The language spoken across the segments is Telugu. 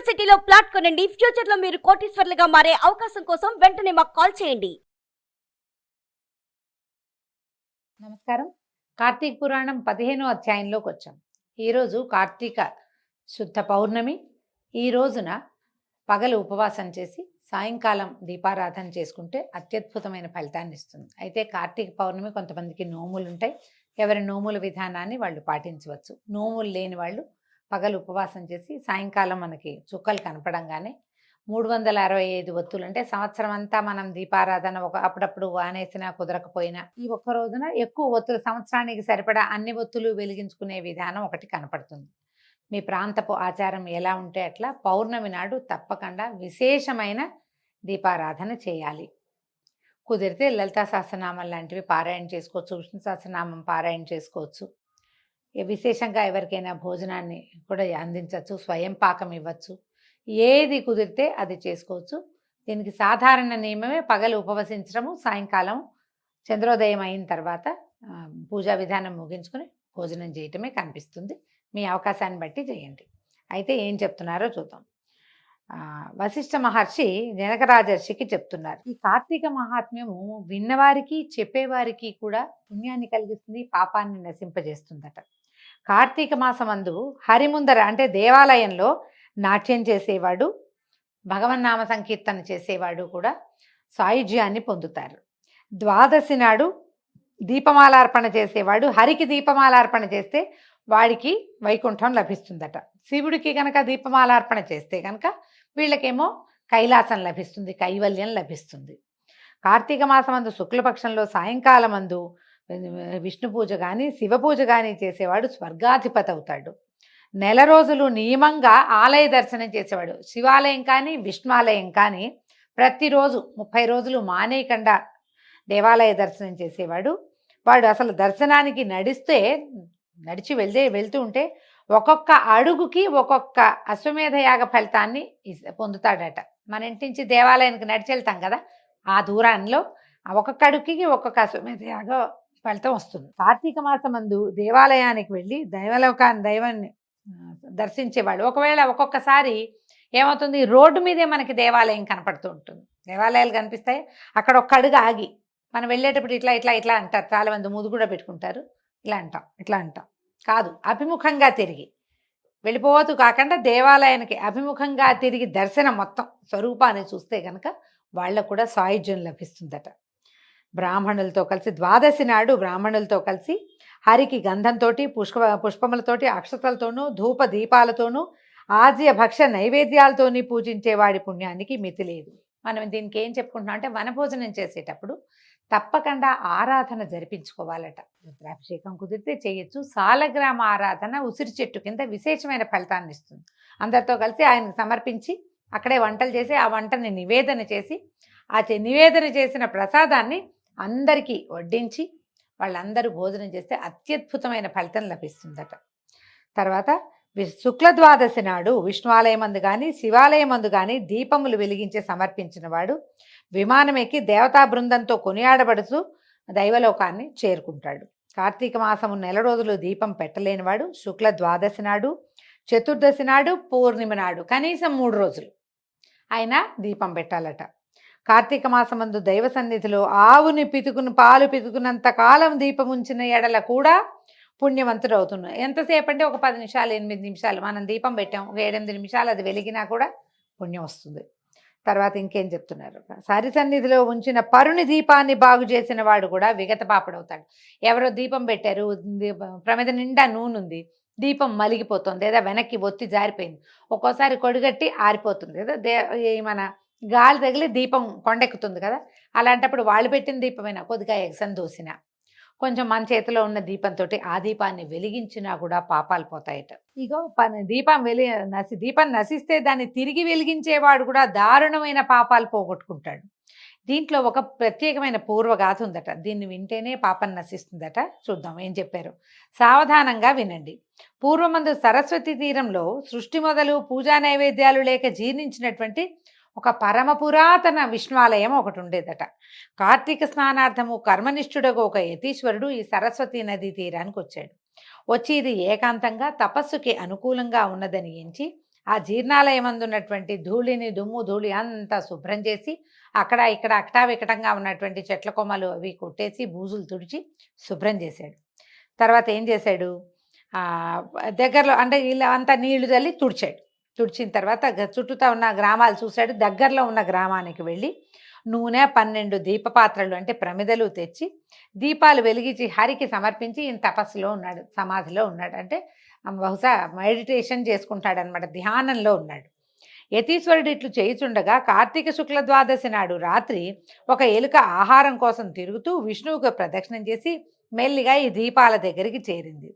సిటీలో ప్లాట్ కొనండి. ఫ్యూచర్ లో మీరు కోటీశ్వర్లుగా మారే అవకాశం కోసం వెంటనే మాకు కాల్ చేయండి. నమస్కారం. కార్తీక పురాణం 15వ అధ్యాయంలోకి వచ్చాం. ఈరోజు కార్తీక శుద్ధ పౌర్ణమి. ఈ రోజున పగలు ఉపవాసం చేసి సాయంకాలం దీపారాధన చేసుకుంటే అత్యద్భుతమైన ఫలితాన్ని ఇస్తుంది. అయితే కార్తీక పౌర్ణమి కొంతమందికి నోములు ఉంటాయి. ఎవరి నోముల విధానాన్ని వాళ్ళు పాటించవచ్చు. నోములు లేని వాళ్ళు పగలు ఉపవాసం చేసి సాయంకాలం మనకి చుక్కలు కనపడంగానే 365 ఒత్తులు, అంటే సంవత్సరం అంతా మనం దీపారాధన అప్పుడప్పుడు ఆనేసినా కుదరకపోయినా ఈ ఒక్క రోజున ఎక్కువ ఒత్తులు, సంవత్సరానికి సరిపడా అన్ని ఒత్తులు వెలిగించుకునే విధానం ఒకటి కనపడుతుంది. మీ ప్రాంతపు ఆచారం ఎలా ఉంటే అట్లా పౌర్ణమి నాడు తప్పకుండా విశేషమైన దీపారాధన చేయాలి. కుదిరితే లలితా సహస్రనామం లాంటివి పారాయణ చేసుకోవచ్చు, విష్ణు సహస్రనామం పారాయణ చేసుకోవచ్చు. విశేషంగా ఎవరికైనా భోజనాన్ని కూడా అందించవచ్చు, స్వయం పాకం ఇవ్వచ్చు. ఏది కుదిరితే అది చేసుకోవచ్చు. దీనికి సాధారణ నియమమే పగలు ఉపవసించడము, సాయంకాలం చంద్రోదయం అయిన తర్వాత పూజా విధానం ముగించుకొని భోజనం చేయటమే కనిపిస్తుంది. మీ అవకాశాన్ని బట్టి చేయండి. అయితే ఏం చెప్తున్నారో చూద్దాం. వశిష్ఠ మహర్షి జనక రాజర్షికి చెప్తున్నారు. ఈ కార్తీక మహాత్మ్యము విన్నవారికి చెప్పేవారికి కూడా పుణ్యాన్ని కలిగిస్తుంది, పాపాన్ని నశింపజేస్తుందట. కార్తీక మాసమందు హరిముందర, అంటే దేవాలయంలో నాట్యం చేసేవాడు, భగవన్నామ సంకీర్తన చేసేవాడు కూడా సాయుజ్యాన్ని పొందుతారు. ద్వాదశి నాడు దీపమాలార్పణ చేసేవాడు హరికి దీపమాలార్పణ చేస్తే వాడికి వైకుంఠం లభిస్తుందట. శివుడికి కనుక దీపమాలార్పణ చేస్తే కనుక వీళ్ళకేమో కైలాసం లభిస్తుంది, కైవల్యం లభిస్తుంది. కార్తీక మాసమందు శుక్లపక్షంలో సాయంకాలం అందు విష్ణు పూజ కానీ శివ పూజ కానీ చేసేవాడు స్వర్గాధిపతి అవుతాడు. నెల రోజులు నియమంగా ఆలయ దర్శనం చేసేవాడు, శివాలయం కానీ విష్ణువాలయం కానీ ప్రతిరోజు 30 రోజులు మానేయకుండా దేవాలయ దర్శనం చేసేవాడు. వాడు అసలు దర్శనానికి నడిచి వెళ్తూ ఉంటే ఒక్కొక్క అడుగుకి ఒక్కొక్క అశ్వమేధ యాగ ఫలితాన్ని పొందుతాడట. మన ఇంటి నుంచి దేవాలయానికి నడిచి వెళ్తాం కదా, ఆ దూరాల్లో ఒక్కొక్క అడుగుకి ఒక్కొక్క అశ్వమేధ యాగ ఫలితం వస్తుంది. కార్తీక మాసమందు దేవాలయానికి వెళ్ళి దైవాన్ని దర్శించేవాడు. ఒకవేళ ఒక్కొక్కసారి ఏమవుతుంది, రోడ్డు మీదే మనకి దేవాలయం కనపడుతూ ఉంటుంది. దేవాలయాలు కనిపిస్తాయి, అక్కడ ఒక్క అడుగు ఆగి మనం వెళ్ళేటప్పుడు ఇట్లా ఇట్లా ఇట్లా అంటారు. చాలా మంది ముదు కూడా పెట్టుకుంటారు. ఇట్లా అంటాం కాదు, అభిముఖంగా తిరిగి వెళ్ళిపోతూ కాకుండా దేవాలయానికి అభిముఖంగా తిరిగి దర్శనం మొత్తం స్వరూపాన్ని చూస్తే కనుక వాళ్ళకు కూడా సాయుధ్యం లభిస్తుందట. బ్రాహ్మణులతో కలిసి ద్వాదశి నాడు బ్రాహ్మణులతో కలిసి హరికి గంధంతో పుష్పములతోటి అక్షతలతోనూ ధూప దీపాలతోనూ ఆజ్య భక్ష నైవేద్యాలతోని పూజించేవాడి పుణ్యానికి మితి లేదు. మనం దీనికి ఏం చెప్పుకుంటున్నాం అంటే, వనభోజనం చేసేటప్పుడు తప్పకుండా ఆరాధన జరిపించుకోవాలట. రుద్రాభిషేకం కుదిరితే చేయొచ్చు. సాలగ్రామ ఆరాధన ఉసిరి చెట్టు కింద విశేషమైన ఫలితాన్ని ఇస్తుంది. అందరితో కలిసి ఆయనకు సమర్పించి అక్కడే వంటలు చేసి ఆ వంటని నివేదన చేసి ఆ నివేదన చేసిన ప్రసాదాన్ని అందరికీ వడ్డించి వాళ్ళందరూ భోజనం చేస్తే అత్యద్భుతమైన ఫలితం లభిస్తుందట. తర్వాత శుక్ల ద్వాదశి నాడు విష్ణువాలయమందు కానీ శివాలయమందు కానీ దీపములు వెలిగించి సమర్పించిన వాడు విమానం ఎక్కి దేవతా బృందంతో కొనియాడబడుతూ దైవలోకాన్ని చేరుకుంటాడు. కార్తీక మాసము నెల రోజులు దీపం పెట్టలేనివాడు శుక్ల ద్వాదశి నాడు, చతుర్దశి నాడు, పూర్ణిమ నాడు కనీసం 3 రోజులు ఆయన దీపం పెట్టాలట. కార్తీక మాసమందు దైవ సన్నిధిలో ఆవుని పాలు పితుకున్నంత కాలం దీపం ఉంచిన ఎడల కూడా పుణ్యవంతుడు అవుతున్నాడు. ఎంతసేపు అంటే ఒక 10 నిమిషాలు 8 నిమిషాలు మనం దీపం పెట్టాం, ఒక 7-8 నిమిషాలు అది వెలిగినా కూడా పుణ్యం వస్తుంది. తర్వాత ఇంకేం చెప్తున్నారు, సరి సన్నిధిలో ఉంచిన పరుని దీపాన్ని బాగు చేసిన వాడు కూడా విగత పాపడవుతాడు. ఎవరో దీపం పెట్టారు, ప్రమిద నిండా నూనె ఉంది, దీపం మలిగిపోతుంది లేదా వెనక్కి ఒత్తి జారిపోయింది, ఒక్కోసారి కొడిగట్టి ఆరిపోతుంది కదా, మన గాలి తగిలి దీపం కొండెక్కుతుంది కదా, అలాంటప్పుడు వాళ్ళు పెట్టిన దీపమైనా కొద్దిగా ఎగసం దూసిన కొంచెం మన చేతిలో ఉన్న దీపంతో ఆ దీపాన్ని వెలిగించినా కూడా పాపాలు పోతాయట. ఇగో దీపం నశిస్తే దాన్ని తిరిగి వెలిగించేవాడు కూడా దారుణమైన పాపాలు పోగొట్టుకుంటాడు. దీంట్లో ఒక ప్రత్యేకమైన పూర్వగాథ ఉందట. దీన్ని వింటేనే పాపం నశిస్తుందట. చూద్దాం ఏం చెప్పారు. సావధానంగా వినండి. పూర్వమందు సరస్వతి తీరంలో సృష్టి మొదలు పూజా నైవేద్యాలు లేక జీర్ణించినటువంటి ఒక పరమ పురాతన విష్ణువాలయం ఒకటి ఉండేదట. కార్తీక స్నానార్థము కర్మనిష్ఠుడకు ఒక యతీశ్వరుడు ఈ సరస్వతీ నదీ తీరానికి వచ్చాడు. వచ్చి ఇది ఏకాంతంగా తపస్సుకి అనుకూలంగా ఉన్నదని ఎంచి ఆ జీర్ణాలయం అందున్నటువంటి ధూళిని దుమ్ము ధూళి అంతా శుభ్రం చేసి అక్కడ ఇక్కడ అకటావికటంగా ఉన్నటువంటి చెట్ల కొమ్మలు అవి కొట్టేసి బూజులు తుడిచి శుభ్రం చేశాడు. తర్వాత ఏం చేశాడు, దగ్గరలో అంటే ఇలా అంతా నీళ్లు చల్లి తుడిచాడు. తుడిచిన తర్వాత చుట్టూతా ఉన్న గ్రామాలు చూశాడు. దగ్గరలో ఉన్న గ్రామానికి వెళ్ళి నూనె 12 దీపపాత్రలు అంటే ప్రమిదలు తెచ్చి దీపాలు వెలిగించి హరికి సమర్పించి ఈయన తపస్సులో ఉన్నాడు, సమాధిలో ఉన్నాడు. అంటే బహుశా మెడిటేషన్ చేసుకుంటాడనమాట, ధ్యానంలో ఉన్నాడు. యతీశ్వరుడు ఇట్లు చేయుచుండగా కార్తీక శుక్ల ద్వాదశి నాడు రాత్రి ఒక ఎలుక ఆహారం కోసం తిరుగుతూ విష్ణువుకు ప్రదక్షిణం చేసి మెల్లిగా ఈ దీపాల దగ్గరికి చేరింది.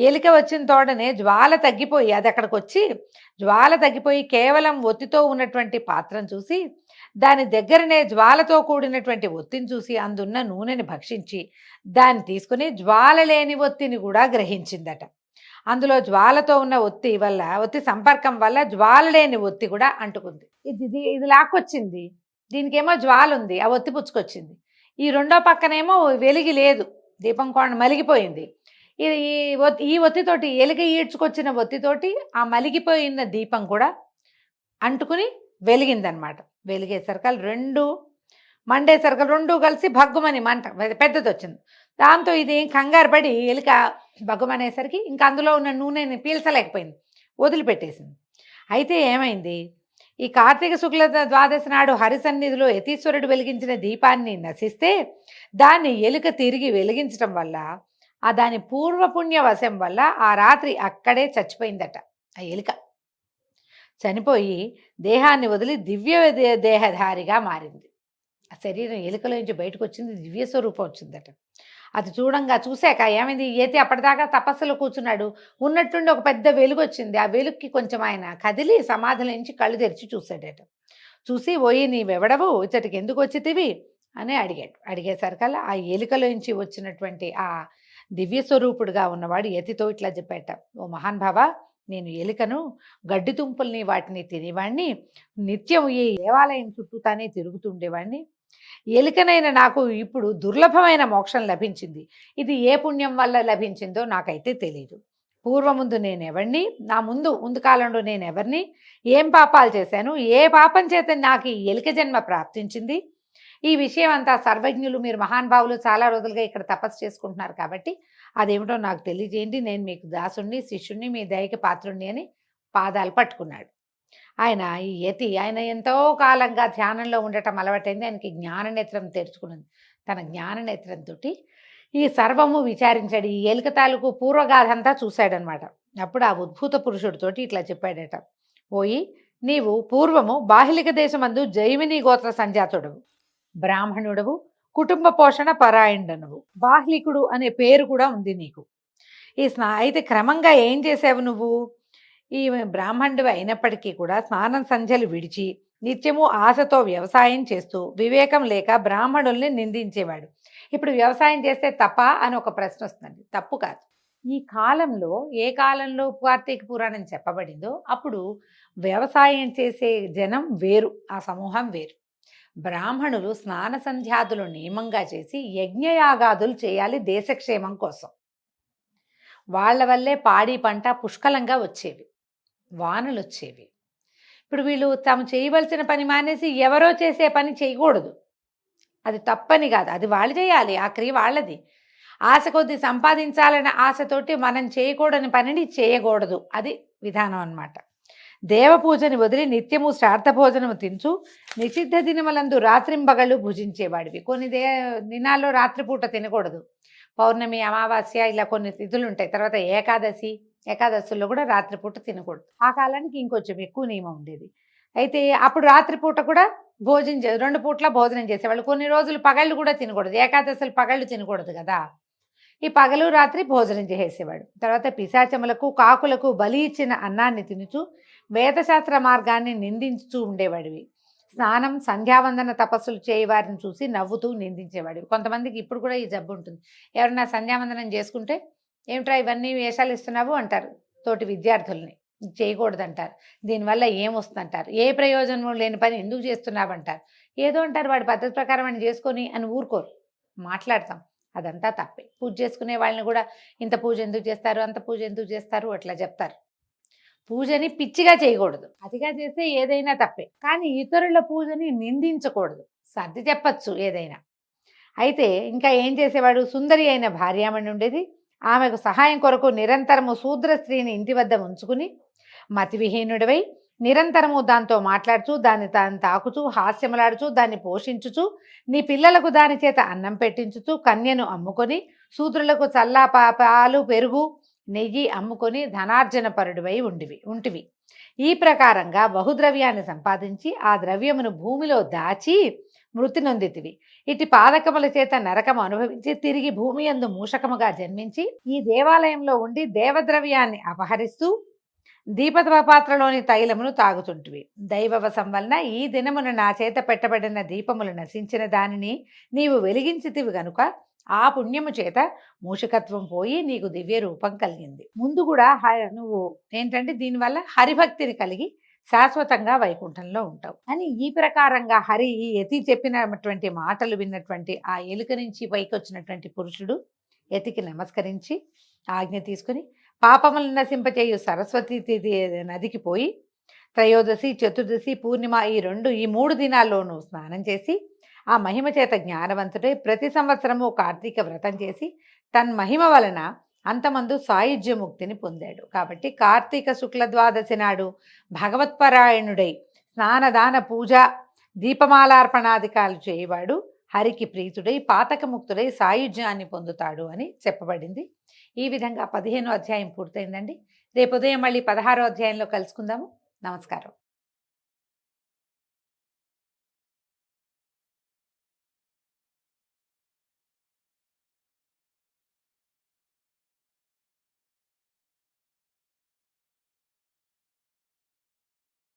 ఎలుక వచ్చిన తోడనే జ్వాల తగ్గిపోయి అది అక్కడికి వచ్చి జ్వాల తగ్గిపోయి కేవలం ఒత్తితో ఉన్నటువంటి పాత్రను చూసి దాని దగ్గరనే జ్వాలతో కూడినటువంటి ఒత్తిని చూసి అందున్న నూనెని భక్షించి దాన్ని తీసుకుని జ్వాల లేని ఒత్తిని కూడా గ్రహించిందట. అందులో జ్వాలతో ఉన్న ఒత్తి సంపర్కం వల్ల జ్వాల లేని ఒత్తి కూడా అంటుకుంది. ఇది లాక్కొచ్చింది, దీనికేమో జ్వాల ఉంది, ఆ ఒత్తి పుచ్చుకొచ్చింది. ఈ రెండో పక్కనేమో వెలిగి లేదు, దీపం కోణ మలిగిపోయింది. ఈ ఒత్తితోటి ఎలుక ఈడ్చుకొచ్చిన ఒత్తితోటి ఆ మలిగిపోయిన దీపం కూడా అంటుకుని వెలిగిందనమాట. వెలిగేసరికలు మండేసరికలు రెండు కలిసి భగ్గుమని మంట పెద్దది వచ్చింది. దాంతో ఇది కంగారు పడి ఎలుక భగ్గుమనేసరికి ఇంకా అందులో ఉన్న నూనెని పీల్చలేకపోయింది, వదిలిపెట్టేసింది. అయితే ఏమైంది, ఈ కార్తీక శుక్ల ద్వాదశి నాడు హరిసన్నిధిలో యతీశ్వరుడు వెలిగించిన దీపాన్ని నశిస్తే దాన్ని ఎలుక తిరిగి వెలిగించడం వల్ల దాని పూర్వపుణ్య వశం వల్ల ఆ రాత్రి అక్కడే చచ్చిపోయిందట. ఆ ఎలుక చనిపోయి దేహాన్ని వదిలి దివ్య దేహధారిగా మారింది. ఆ శరీరం ఎలుకలో నుంచి బయటకు వచ్చింది, దివ్య స్వరూపం వచ్చిందట. అది చూశాక ఏమైంది, ఏతి అప్పటిదాకా తపస్సులో కూర్చున్నాడు, ఉన్నట్టుండి ఒక పెద్ద వెలుగు వచ్చింది. ఆ వెలుగుకి కొంచెం ఆయన కదిలి సమాధుల నుంచి కళ్ళు తెరిచి చూశాడట. చూసి ఓయి నీవెవడవు, ఇచ్చటికి ఎందుకు వచ్చితివి అని అడిగాడు. అడిగేసరికల్లా ఆ ఎలుకలోంచి వచ్చినటువంటి ఆ దివ్య స్వరూపుడుగా ఉన్నవాడు యతితో ఇట్లా చెప్పాట, ఓ మహాన్భావ, నేను ఎలుకను, గడ్డి తుంపుల్ని వాటిని తినేవాడిని, నిత్యం ఈ దేవాలయం చుట్టూతానే తిరుగుతుండేవాడిని. ఎలుకనైన నాకు ఇప్పుడు దుర్లభమైన మోక్షం లభించింది. ఇది ఏ పుణ్యం వల్ల లభించిందో నాకైతే తెలియదు. పూర్వముందు నేనెవరిని, నా ముందు కాలంలో నేనెవరిని, ఏం పాపాలు చేశాను, ఏ పాపం చేత నాకు ఈ ఎలుక జన్మ ప్రాప్తించింది, ఈ విషయం అంతా సర్వజ్ఞులు, మీరు మహానుభావులు చాలా రోజులుగా ఇక్కడ తపస్సు చేసుకుంటున్నారు కాబట్టి అదేమిటో నాకు తెలియజేయండి, నేను మీకు దాసుణ్ణి, శిష్యుణ్ణి, మీ దయకి పాత్రుణ్ణి అని పాదాలు పట్టుకున్నాడు. ఈ యతి ఆయన ఎంతో కాలంగా ధ్యానంలో ఉండటం అలవాటైంది. ఆయనకి జ్ఞాననేత్రం తెరుచుకున్నది. తన జ్ఞాననేత్రంతో ఈ సర్వము విచారించాడు. ఈ ఎలుక తాలూకు పూర్వగాథ అంతా చూశాడనమాట. అప్పుడు ఆ ఉద్భూత పురుషుడితోటి ఇట్లా చెప్పాడట, పోయి నీవు పూర్వము బాహ్లిక దేశమందు జైమిని గోత్ర సంజాతుడవు, బ్రాహ్మణుడవు, కుటుంబ పోషణ పరాయణుడనువు, బాహ్లికుడు అనే పేరు కూడా ఉంది నీకు. అయితే క్రమంగా ఏం చేసావు నువ్వు, ఈ బ్రాహ్మణుడు అయినప్పటికీ కూడా స్నానం సంధ్యలు విడిచి నిత్యము ఆశతో వ్యవసాయం చేస్తూ వివేకం లేక బ్రాహ్మణుల్ని నిందించేవాడు. ఇప్పుడు వ్యవసాయం చేస్తే తప్ప అని ఒక ప్రశ్న వస్తుంది. తప్పు కాదు. ఈ కాలంలో ఏ కాలంలో కార్తీక పురాణం చెప్పబడిందో అప్పుడు వ్యవసాయం చేసే జనం వేరు, ఆ సమూహం వేరు. బ్రాహ్మణులు స్నాన సంధ్యాదులు నియమంగా చేసి యజ్ఞయాగాదులు చేయాలి దేశక్షేమం కోసం. వాళ్ళ వల్లే పాడి పంట పుష్కలంగా వచ్చేవి, వానలు వచ్చేవి. ఇప్పుడు వీళ్ళు తాము చేయవలసిన పని మానేసి ఎవరో చేసే పని చేయకూడదు. అది తప్పని కాదు, అది వాళ్ళు చేయాలి, ఆ క్రియ వాళ్ళది. ఆశ కొద్ది సంపాదించాలనే ఆశతోటి మనం చేయకూడని పనిని చేయకూడదు, అది విధానం అన్నమాట. దేవపూజని వదిలి నిత్యము శ్రార్థ భోజనము తించు నిషిద్ధ దినములందు రాత్రింబగళ్ళు భుజించేవాడివి. కొన్ని దినాల్లో రాత్రిపూట తినకూడదు. పౌర్ణమి, అమావాస్య ఇలా కొన్ని తిథులు ఉంటాయి. తర్వాత ఏకాదశుల్లో కూడా రాత్రిపూట తినకూడదు. ఆ కాలానికి ఇంకొంచెం ఎక్కువ నియమం ఉండేది. అయితే అప్పుడు రాత్రిపూట కూడా భోజనం 2 పూట్ల భోజనం చేసేవాళ్ళు. కొన్ని రోజులు పగళ్ళు కూడా తినకూడదు, ఏకాదశులు పగళ్ళు తినకూడదు కదా. ఈ పగలు రాత్రి భోజనం చేసేవాడు. తర్వాత పిశాచములకు కాకులకు బలి ఇచ్చిన అన్నాన్ని తినుచు వేదశాస్త్ర మార్గాన్ని నిందించుతూ ఉండేవాడివి. స్నానం సంధ్యావందన తపస్సులు చేయవారిని చూసి నవ్వుతూ నిందించేవాడివి. కొంతమందికి ఇప్పుడు కూడా ఈ జబ్బు ఉంటుంది. ఎవరైనా సంధ్యావందనం చేసుకుంటే ఏమిట్రా ఇవన్నీ వేషాలు ఇస్తున్నావు అంటారు తోటి విద్యార్థుల్ని, చేయకూడదంటారు. దీనివల్ల ఏమొస్తుందంటారు, ఏ ప్రయోజనం లేని పని ఎందుకు చేస్తున్నావంటారు, ఏదో అంటారు. వాడి పద్ధతి ప్రకారం అని చేసుకొని అని ఊరుకోరు, మాట్లాడతాం. అదంతా తప్పే. పూజ చేసుకునే వాళ్ళని కూడా ఇంత పూజ ఎందుకు చేస్తారు, అంత పూజ ఎందుకు చేస్తారు అట్లా చెప్తారు. పూజని పిచ్చిగా చేయకూడదు. అతిగా చేస్తే ఏదైనా తప్పే. కానీ ఇతరుల పూజని నిందించకూడదు. సర్ది చెప్పచ్చు ఏదైనా. అయితే ఇంకా ఏం చేసేవాడు, సుందరి అయిన భార్యామణి ఉండేది. ఆమెకు సహాయం కొరకు నిరంతరము శూద్ర స్త్రీని ఇంటి వద్ద ఉంచుకుని మతివిహీనుడివై నిరంతరము దాంతో మాట్లాడుచూ దాన్ని తాను తాకుచూ హాస్యములాడుచూ దాన్ని పోషించుచూ నీ పిల్లలకు దాని చేత అన్నం పెట్టించుచూ కన్యను అమ్ముకొని శూద్రులకు చల్లా పాలు పెరుగు నెయ్యి అమ్ముకొని ధనార్జన పరుడివై ఉంటివి. ఈ ప్రకారంగా బహుద్రవ్యాన్ని సంపాదించి ఆ ద్రవ్యమును భూమిలో దాచి మృతి నొందితివి. ఇటు పాదకముల చేత నరకము అనుభవించి తిరిగి భూమి యందు మూషకముగా జన్మించి ఈ దేవాలయంలో ఉండి దేవద్రవ్యాన్ని అపహరిస్తూ దీపపాత్రలోని తైలమును తాగుతుంటివి. దైవవశం వలన ఈ దినమున నా చేత పెట్టబడిన దీపములు నశించిన దానిని నీవు వెలిగించితివి గనుక ఆ పుణ్యము చేత మూషకత్వం పోయి నీకు దివ్య రూపం కలిగింది. ముందు కూడా నువ్వు ఏంటంటే దీనివల్ల హరిభక్తిని కలిగి శాశ్వతంగా వైకుంఠంలో ఉంటావు అని ఈ ప్రకారంగా హరి ఈ యతి చెప్పినటువంటి మాటలు విన్నటువంటి ఆ ఎలుక నుంచి పైకి వచ్చినటువంటి పురుషుడు యతికి నమస్కరించి ఆజ్ఞ తీసుకుని పాపములను నశింపచేయు సరస్వతి నదికి పోయి త్రయోదశి, చతుర్దశి, పూర్ణిమ ఈ మూడు దినాల్లోనూ స్నానం చేసి ఆ మహిమ చేత జ్ఞానవంతుడై ప్రతి సంవత్సరము కార్తీక వ్రతం చేసి తన్మహిమ వలన అంతమందు సాయుధ్యముక్తిని పొందాడు. కాబట్టి కార్తీక శుక్ల ద్వాదశి నాడు భగవత్పరాయణుడై స్నానదాన పూజ దీపమాలార్పణాధికారులు చేయవాడు హరికి ప్రీతుడై పాతకముక్తుడై సాయుధ్యాన్ని పొందుతాడు అని చెప్పబడింది. ఈ విధంగా 15వ అధ్యాయం పూర్తయిందండి. రేపు ఉదయం మళ్ళీ 16వ అధ్యాయంలో కలుసుకుందాము. నమస్కారం.